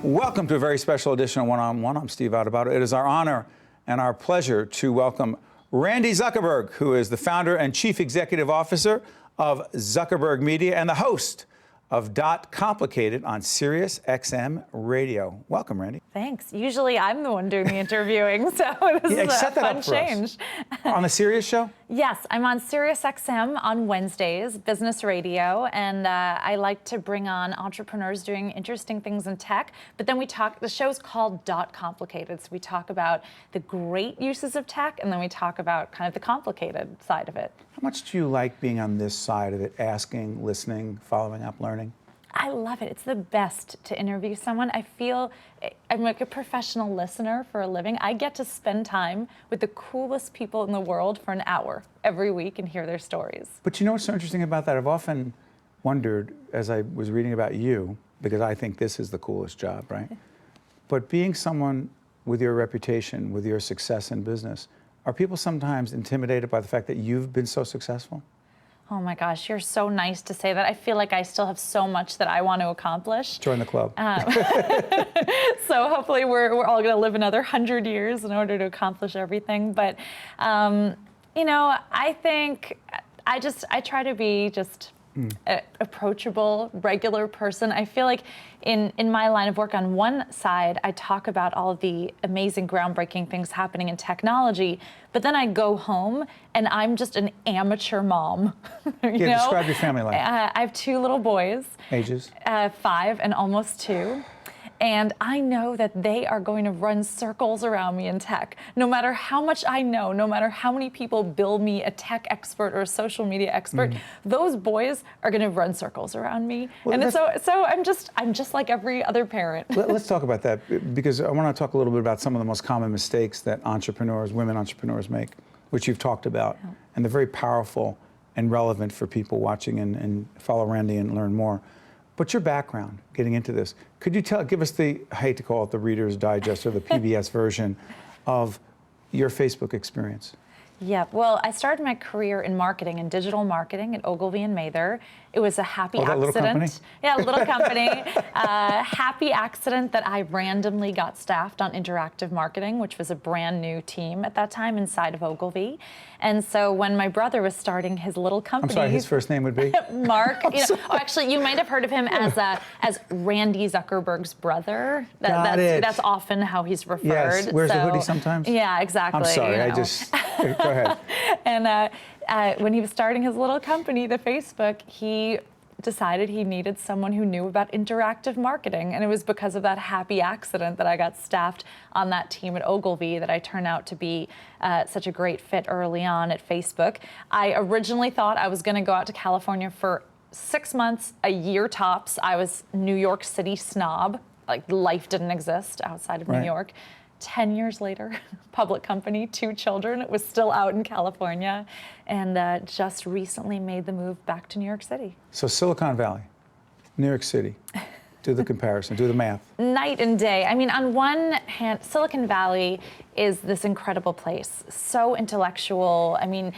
Welcome to a very special edition of One-on-One. I'm Steve Adubato. It is our honor and our pleasure to welcome Randi Zuckerberg, who is the founder and chief executive officer of Zuckerberg Media and the host of Complicated on Sirius XM Radio. Welcome, Randi. Thanks. Usually I'm the one doing the interviewing, so this is a fun change. On the Sirius show? Yes, I'm on Sirius XM on Wednesdays, business radio, and I like to bring on entrepreneurs doing interesting things in tech. But then the show's called Complicated, so we talk about the great uses of tech, and then we talk about kind of the complicated side of it. How much do you like being on this side of it, asking, listening, following up, learning? I love it. It's the best to interview someone. I feel I'm like a professional listener for a living. I get to spend time with the coolest people in the world for an hour every week and hear their stories. But you know what's so interesting about that? I've often wondered, as I was reading about you, because I think this is the coolest job, right? But being someone with your reputation, with your success in business, are people sometimes intimidated by the fact that you've been so successful? Oh my gosh, you're so nice to say that. I feel like I still have so much that I want to accomplish. Join the club. So hopefully we're all going to live another 100 years in order to accomplish everything. But, you know, I think I try to be just approachable, regular person. I feel like in my line of work, on one side, I talk about all of the amazing, groundbreaking things happening in technology, but then I go home and I'm just an amateur mom. Describe your family life. I have two little boys. Ages? 5 and almost 2. And I know that they are going to run circles around me in tech. No matter how much I know, no matter how many people bill me a tech expert or a social media expert, those boys are going to run circles around me. Well, and so I'm just like every other parent. Let's talk about that, because I want to talk a little bit about some of the most common mistakes that women entrepreneurs make, which you've talked about, and they're very powerful and relevant for people watching and follow Randi and learn more. But your background, getting into this, could you give us I hate to call it the Reader's Digest or the PBS version of your Facebook experience? Yeah, well, I started my career in marketing, in digital marketing at Ogilvy and Mather. It was a happy accident. Little company? Yeah, a little company. Happy accident that I randomly got staffed on interactive marketing, which was a brand new team at that time inside of Ogilvy. And so when my brother was starting his little company— I'm sorry, his first name would be? Mark. Actually, you might have heard of him as Randi Zuckerberg's brother. That's often how he's referred. Yes, wears the hoodie sometimes? Yeah, exactly. I'm sorry, go ahead. And when he was starting his little company, the Facebook, he decided he needed someone who knew about interactive marketing. And it was because of that happy accident that I got staffed on that team at Ogilvy that I turned out to be such a great fit early on at Facebook. I originally thought I was going to go out to California for 6 months, a year tops. I was New York City snob. Like, life didn't exist outside of New York. 10 years later, public company, 2 children, it was still out in California, and just recently made the move back to New York City. So Silicon Valley, New York City, do the comparison, do the math. Night and day. I mean, on one hand, Silicon Valley is this incredible place, so intellectual. I mean,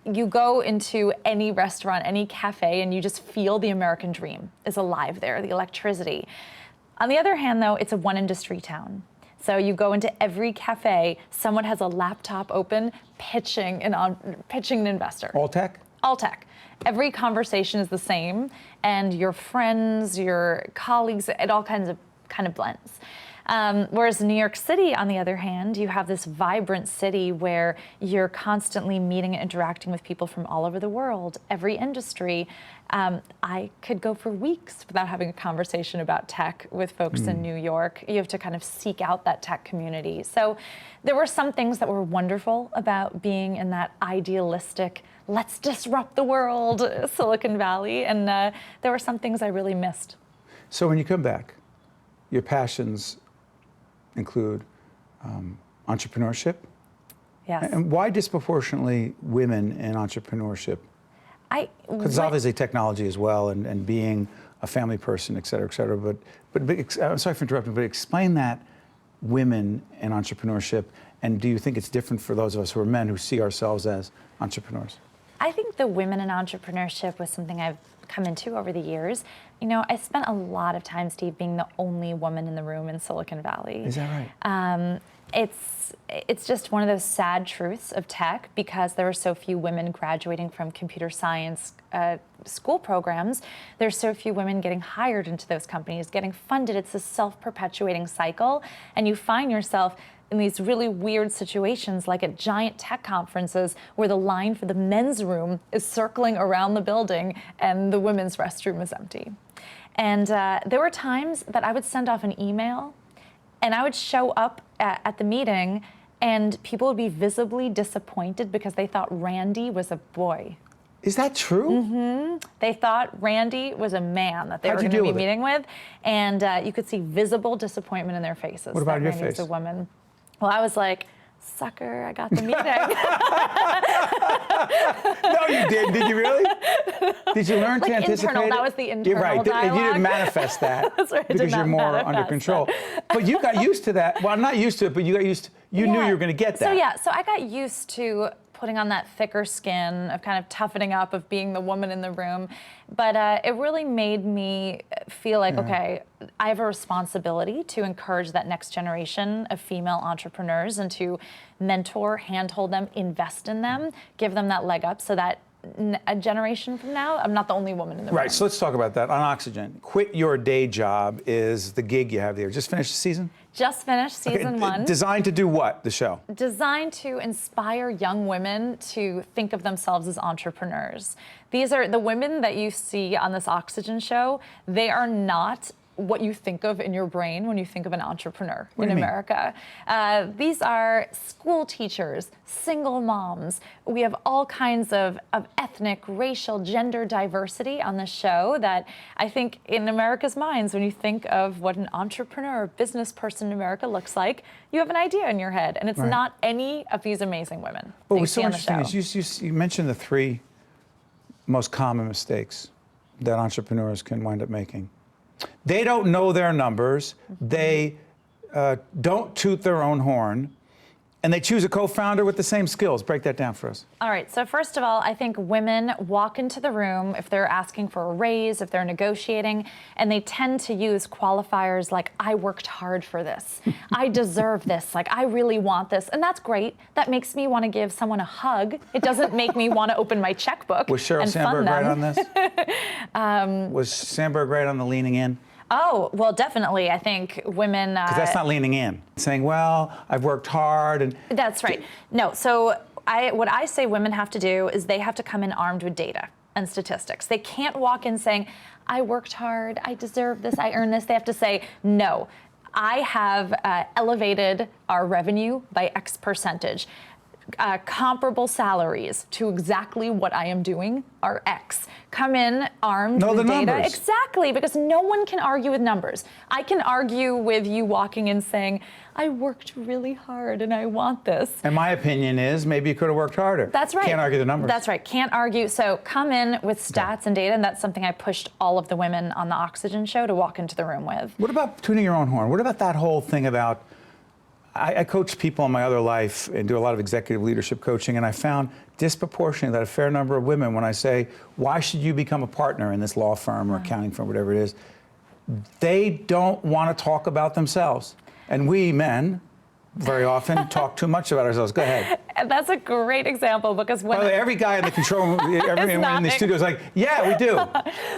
you go into any restaurant, any cafe, and you just feel the American dream is alive there, the electricity. On the other hand, though, it's a one-industry town. So you go into every cafe, someone has a laptop open, pitching an investor. All tech? All tech. Every conversation is the same, and your friends, your colleagues, it all kind of blends. Whereas New York City, on the other hand, you have this vibrant city where you're constantly meeting and interacting with people from all over the world, every industry. I could go for weeks without having a conversation about tech with folks in New York. You have to kind of seek out that tech community. So there were some things that were wonderful about being in that idealistic, let's disrupt the world, Silicon Valley, and there were some things I really missed. So when you come back, your passions include entrepreneurship. Yes. And why disproportionately women in entrepreneurship? Because obviously technology as well, and being a family person, et cetera, but I'm sorry for interrupting, but explain that women in entrepreneurship, and do you think it's different for those of us who are men who see ourselves as entrepreneurs? I think the women in entrepreneurship was something I've come into over the years. You know, I spent a lot of time, Steve, being the only woman in the room in Silicon Valley. Is that right? It's just one of those sad truths of tech, because there are so few women graduating from computer science school programs. There's so few women getting hired into those companies, getting funded. It's a self-perpetuating cycle, and you find yourself in these really weird situations, like at giant tech conferences where the line for the men's room is circling around the building and the women's restroom is empty. And there were times that I would send off an email and I would show up at the meeting and people would be visibly disappointed because they thought Randi was a boy. Is that true? Mm-hmm. They thought Randi was a man that they were How'd you going to deal be with it? meeting with, and you could see visible disappointment in their faces. What about that your Randi was face? a woman. Well, I was like, sucker, I got the meeting. No, you didn't. Did you really? Did you learn Like to anticipate internal, it? that was the You're internal right. You dialogue. didn't manifest that That's right, I did because you're not more under manifest control. that. But you got used to that. Well, not used to it, but you got used to, you knew you were going to get that. So I got used to putting on that thicker skin of kind of toughening up, of being the woman in the room. But it really made me feel like, okay, I have a responsibility to encourage that next generation of female entrepreneurs and to mentor, handhold them, invest in them, give them that leg up so that a generation from now, I'm not the only woman in the room. Right, so let's talk about that. On Oxygen, quit your day job is the gig you have there. Just finished the season? Just finished season one. Designed to do what, the show? Designed to inspire young women to think of themselves as entrepreneurs. These are the women that you see on this Oxygen show. They are not what you think of in your brain when you think of an entrepreneur in America. These are school teachers, single moms. We have all kinds of ethnic, racial, gender diversity on the show that I think in America's minds, when you think of what an entrepreneur, business person in America looks like, you have an idea in your head, and it's not any of these amazing women. What was so interesting is you mentioned the three most common mistakes that entrepreneurs can wind up making. They don't know their numbers, they don't toot their own horn, and they choose a co-founder with the same skills. Break that down for us. All right, so first of all, I think women walk into the room if they're asking for a raise, if they're negotiating, and they tend to use qualifiers like, I worked hard for this, I deserve this, like, I really want this, and that's great. That makes me want to give someone a hug. It doesn't make me want to open my checkbook Was Sheryl and Sandberg fund right them. on this? Was Sandberg right on the leaning in? Oh, well, definitely. I think women... Because that's not leaning in. Saying, well, I've worked hard and... That's right. No, so what I say women have to do is they have to come in armed with data and statistics. They can't walk in saying, I worked hard, I deserve this, I earned this. They have to say, no, I have elevated our revenue by X percentage. Comparable salaries to exactly what I am doing are X. Come in armed with data. Numbers. Exactly, because no one can argue with numbers. I can argue with you walking in saying, I worked really hard and I want this. And my opinion is maybe you could have worked harder. That's right. Can't argue the numbers. That's right. Can't argue. So come in with stats and data, and that's something I pushed all of the women on the Oxygen show to walk into the room with. What about tuning your own horn? What about that whole thing about, I coach people in my other life and do a lot of executive leadership coaching, and I found disproportionately that a fair number of women, when I say, why should you become a partner in this law firm or accounting firm, whatever it is, they don't want to talk about themselves. And we men, very often, talk too much about ourselves. Go ahead. And that's a great example, because when Every guy in the control room, everyone in the studio is like, yeah, we do.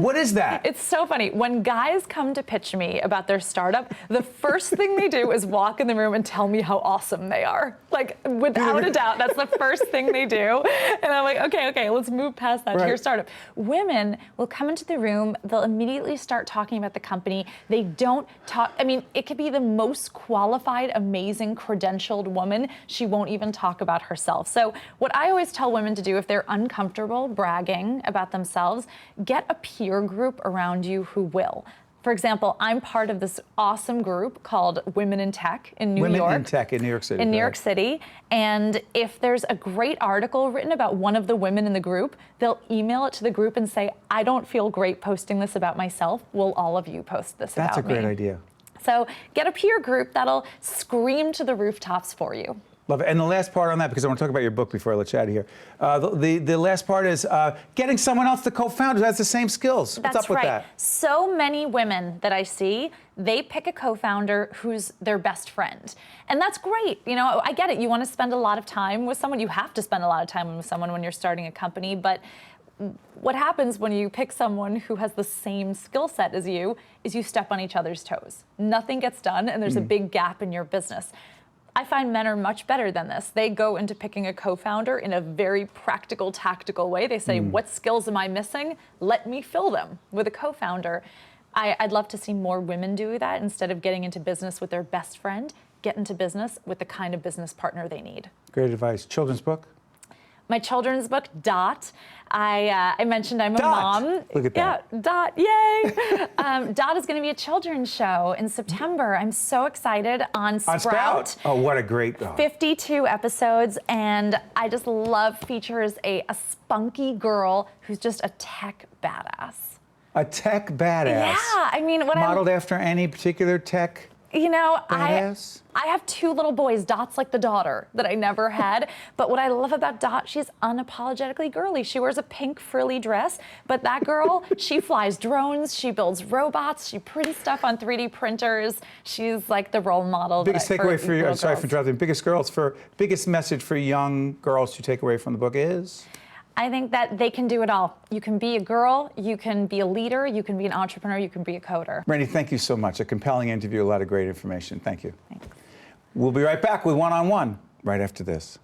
What is that? It's so funny. When guys come to pitch me about their startup, the first thing they do is walk in the room and tell me how awesome they are. Like, without a doubt, that's the first thing they do. And I'm like, okay, let's move past that to your startup. Women will come into the room, they'll immediately start talking about the company. They don't talk, I mean, it could be the most qualified, amazing, credentialed woman. She won't even talk about herself. So what I always tell women to do if they're uncomfortable bragging about themselves, get a peer group around you who will. For example, I'm part of this awesome group called Women in Tech in New York. Women in Tech in New York City. In New York City. And if there's a great article written about one of the women in the group, they'll email it to the group and say, I don't feel great posting this about myself. Will all of you post this about me? That's a great idea. So get a peer group that'll scream to the rooftops for you. Love it. And the last part on that, because I want to talk about your book before I let you out of here. The last part is getting someone else to co-found who has the same skills. What's up with that? So many women that I see, they pick a co-founder who's their best friend. And that's great. You know, I get it. You want to spend a lot of time with someone. You have to spend a lot of time with someone when you're starting a company. But what happens when you pick someone who has the same skill set as you is you step on each other's toes. Nothing gets done, and there's a big gap in your business. I find men are much better than this. They go into picking a co-founder in a very practical, tactical way. They say, what skills am I missing? Let me fill them with a co-founder. I'd love to see more women do that instead of getting into business with their best friend. Get into business with the kind of business partner they need. Great advice. Children's book? My children's book, Dot. I mentioned I'm a mom. Look at that. Yeah, Dot, yay. Dot is going to be a children's show in September. I'm so excited on Sprout. Oh, what a great 52 episodes, and I just love features a spunky girl who's just a tech badass. A tech badass. Yeah, I mean, what modeled after any particular tech you know, badass? I have two little boys. Dot's like the daughter that I never had. But what I love about Dot, she's unapologetically girly. She wears a pink frilly dress, but that girl, she flies drones, she builds robots, she prints stuff on 3D printers. She's like the role model. Biggest takeaway for you, I'm sorry for interrupting, biggest message for young girls to take away from the book is? I think that they can do it all. You can be a girl, you can be a leader, you can be an entrepreneur, you can be a coder. Randi, thank you so much. A compelling interview, a lot of great information. Thank you. Thanks. We'll be right back with One-on-One right after this.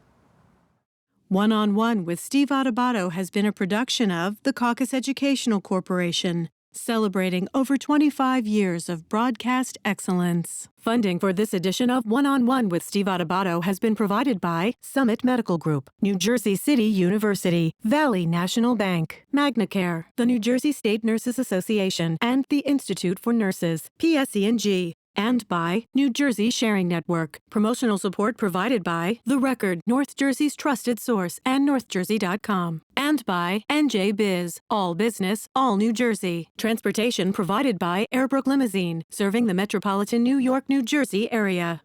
One-on-One with Steve Adubato has been a production of the Caucus Educational Corporation, celebrating over 25 years of broadcast excellence. Funding for this edition of One-on-One with Steve Adubato has been provided by Summit Medical Group, New Jersey City University, Valley National Bank, MagnaCare, the New Jersey State Nurses Association, and the Institute for Nurses, PSE&G. And by New Jersey Sharing Network. Promotional support provided by The Record, North Jersey's trusted source, and NorthJersey.com. And by NJ Biz, all business, all New Jersey. Transportation provided by Airbrook Limousine, serving the metropolitan New York, New Jersey area.